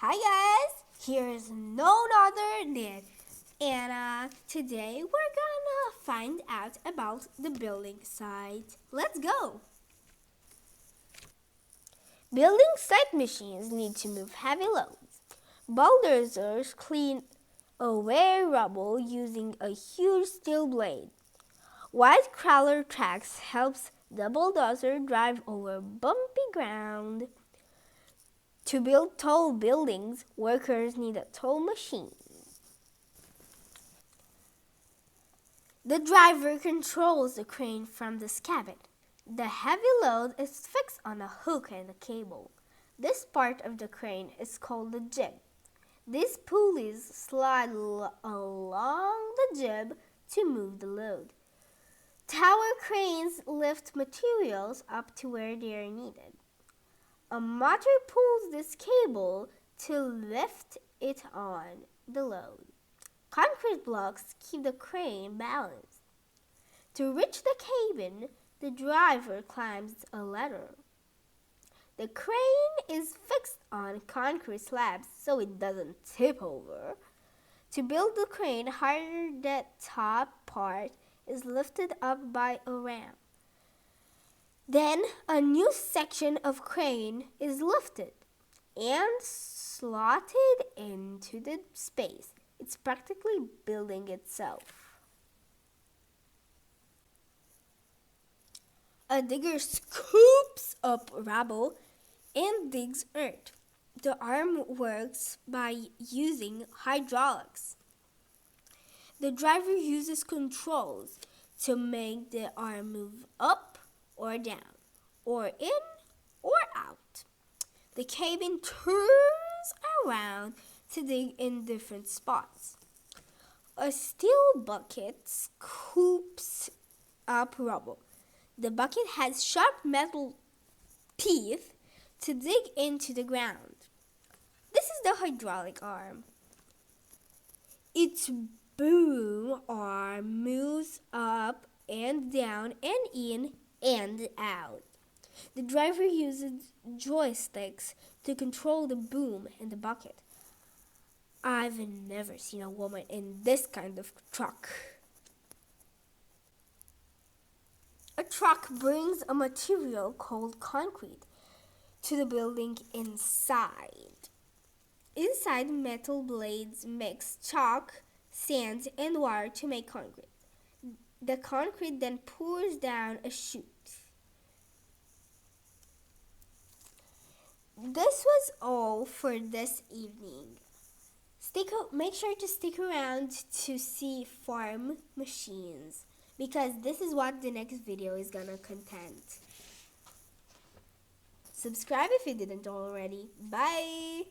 Hi guys, here's none other than Anna. Today we're gonna find out about the building site. Let's go! Building site machines need to move heavy loads. Bulldozers clean away rubble using a huge steel blade. White crawler tracks helps the bulldozer drive over bumpy ground. To build tall buildings, workers need a tall machine. The driver controls the crane from the cabin. The heavy load is fixed on a hook and a cable. This part of the crane is called the jib. These pulleys slide along the jib to move the load. Tower cranes lift materials up to where they are needed. A motor pulls this cable to lift it on the load. Concrete blocks keep the crane balanced. To reach the cabin, the driver climbs a ladder. The crane is fixed on concrete slabs so it doesn't tip over. To build the crane higher, the top part is lifted up by a ramp. Then a new section of crane is lifted and slotted into the space. It's practically building itself. A digger scoops up rubble and digs earth. The arm works by using hydraulics. The driver uses controls to make the arm move up or down, or in or out. The cabin turns around to dig in different spots. A steel bucket scoops up rubble. The bucket has sharp metal teeth to dig into the ground. This is the hydraulic arm. Its boom arm moves up and down and in and out. The driver uses joysticks to control the boom and the bucket. I've never seen a woman in this kind of truck. A truck brings a material called concrete to the building inside. Inside, metal blades mix chalk, sand, and water to make concrete. The concrete then pours down a chute. This was all for this evening. Make sure to stick around to see farm machines because this is what the next video is gonna contain. Subscribe if you didn't already. Bye!